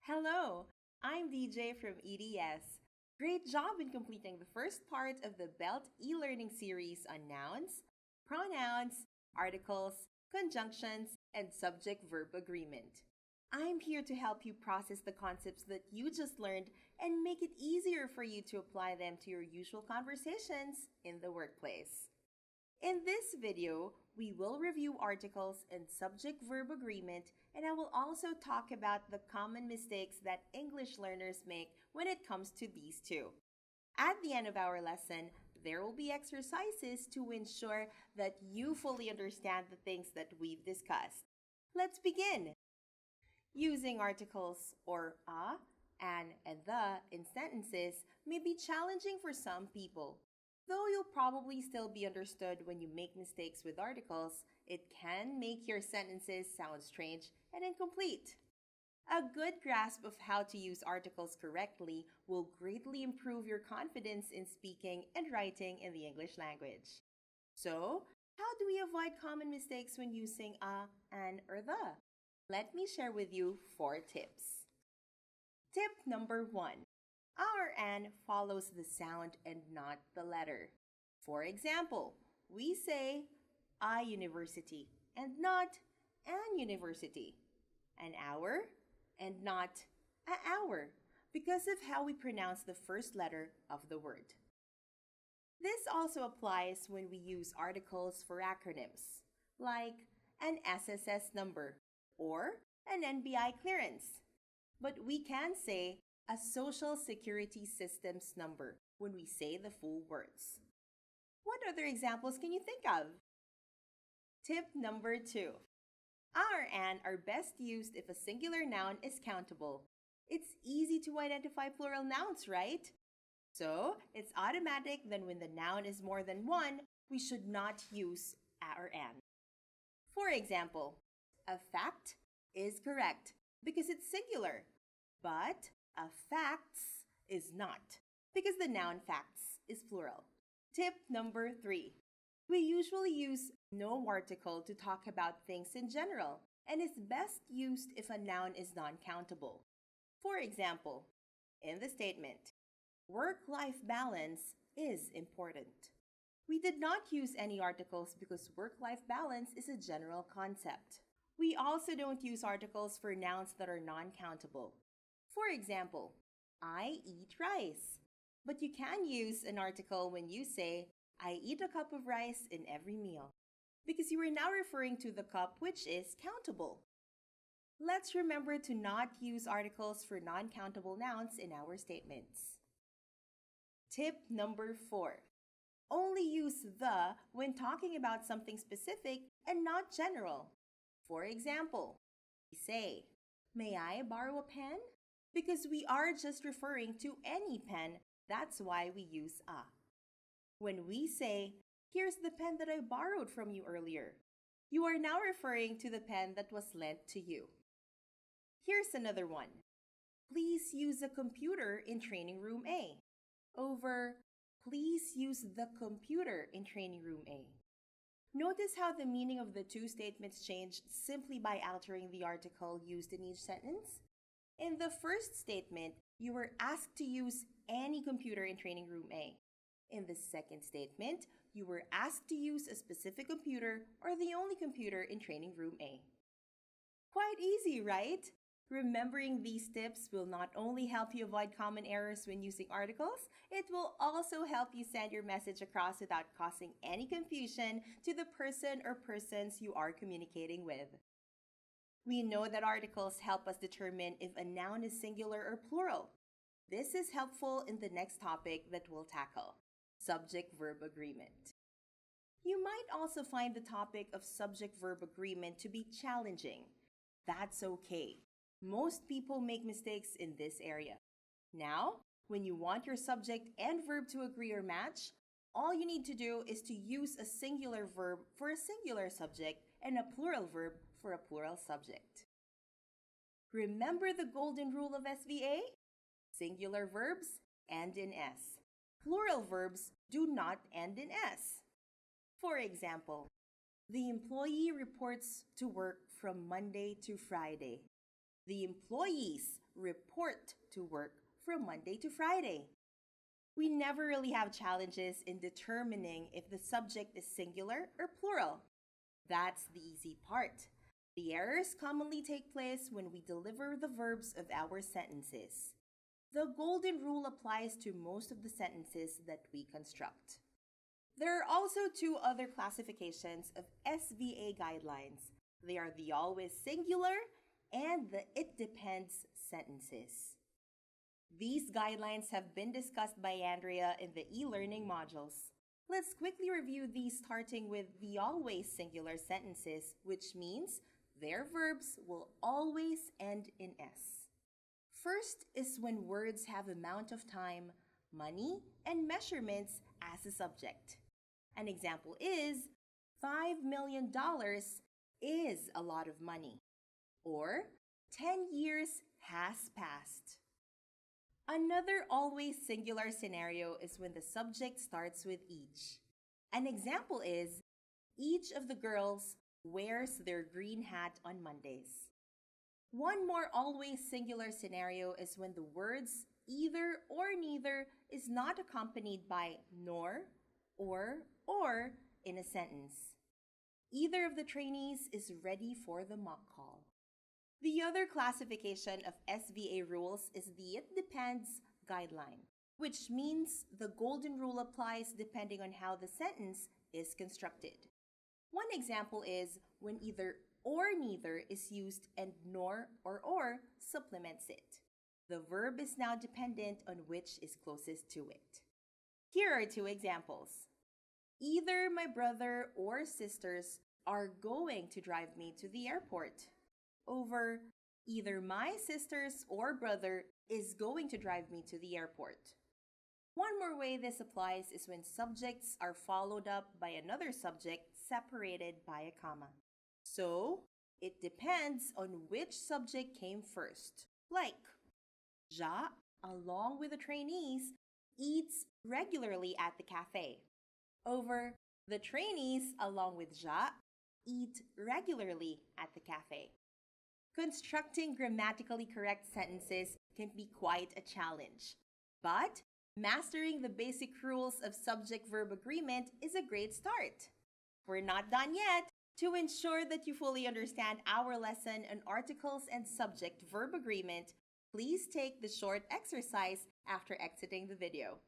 Hello, I'm DJ from EDS. Great job in completing the first part of the BELT e-learning series on nouns, pronouns, articles, conjunctions, and subject-verb agreement. I'm here to help you process the concepts that you just learned and make it easier for you to apply them to your usual conversations in the workplace. In this video, we will review articles and subject-verb agreement, and I will also talk about the common mistakes that English learners make when it comes to these two. At the end of our lesson, there will be exercises to ensure that you fully understand the things that we've discussed. Let's begin! Using articles or a, and the in sentences may be challenging for some people. Though you'll probably still be understood when you make mistakes with articles, it can make your sentences sound strange and incomplete. A good grasp of how to use articles correctly will greatly improve your confidence in speaking and writing in the English language. So, how do we avoid common mistakes when using a, an, or the? Let me share with you 4 tips. Tip number 1. Our "an" follows the sound and not the letter. For example, we say a university and not an university, an hour and not a hour, because of how we pronounce the first letter of the word. This also applies when we use articles for acronyms, like an SSS number or an NBI clearance. But we can say a Social Security Systems number when we say the full words. What other examples can you think of? Tip number 2. Our "and" are best used if a singular noun is countable. It's easy to identify plural nouns, right? So, it's automatic that when the noun is more than one, we should not use "a" or "an." For example, a fact is correct because it's singular, but a facts is not because the noun facts is plural. Tip number 3. We usually use no article to talk about things in general and is best used if a noun is non-countable. For example, in the statement, work-life balance is important. We did not use any articles because work-life balance is a general concept. We also don't use articles for nouns that are non-countable. For example, I eat rice. But you can use an article when you say, I eat a cup of rice in every meal, because you are now referring to the cup which is countable. Let's remember to not use articles for non-countable nouns in our statements. Tip number 4. Only use the when talking about something specific and not general. For example, we say, may I borrow a pen? Because we are just referring to any pen, that's why we use a. When we say, here's the pen that I borrowed from you earlier, you are now referring to the pen that was lent to you. Here's another one. Please use a computer in training room A. Over, please use the computer in training room A. Notice how the meaning of the two statements changed simply by altering the article used in each sentence? In the first statement, you were asked to use any computer in training room A. In the second statement, you were asked to use a specific computer or the only computer in training room A. Quite easy, right? Remembering these tips will not only help you avoid common errors when using articles, it will also help you send your message across without causing any confusion to the person or persons you are communicating with. We know that articles help us determine if a noun is singular or plural. This is helpful in the next topic that we'll tackle, subject-verb agreement. You might also find the topic of subject-verb agreement to be challenging. That's okay. Most people make mistakes in this area. Now, when you want your subject and verb to agree or match, all you need to do is to use a singular verb for a singular subject and a plural verb for a plural subject. Remember the golden rule of SVA? Singular verbs end in S. Plural verbs do not end in S. For example, the employee reports to work from Monday to Friday. The employees report to work from Monday to Friday. We never really have challenges in determining if the subject is singular or plural. That's the easy part. The errors commonly take place when we deliver the verbs of our sentences. The golden rule applies to most of the sentences that we construct. There are also two other classifications of SVA guidelines. They are the always singular and the it depends sentences. These guidelines have been discussed by Andrea in the e-learning modules. Let's quickly review these, starting with the always singular sentences, which means their verbs will always end in S. First is when words have amount of time, money, and measurements as a subject. An example is, $5 million is a lot of money. Or, 10 years has passed. Another always singular scenario is when the subject starts with each. An example is, each of the girls wears their green hat on Mondays. One more always singular scenario is when the words either or neither is not accompanied by nor, or in a sentence. Either of the trainees is ready for the mock call. The other classification of SVA rules is the It Depends guideline, which means the golden rule applies depending on how the sentence is constructed. One example is when either or neither is used and nor or supplements it. The verb is now dependent on which is closest to it. Here are two examples. Either my brother or sisters are going to drive me to the airport. Over, either my sisters or brother is going to drive me to the airport. One more way this applies is when subjects are followed up by another subject separated by a comma. So, it depends on which subject came first. Like, Ja, along with the trainees, eats regularly at the cafe. Over, the trainees, along with Ja, eat regularly at the cafe. Constructing grammatically correct sentences can be quite a challenge. But mastering the basic rules of subject-verb agreement is a great start. We're not done yet. To ensure that you fully understand our lesson on articles and subject-verb agreement, please take the short exercise after exiting the video.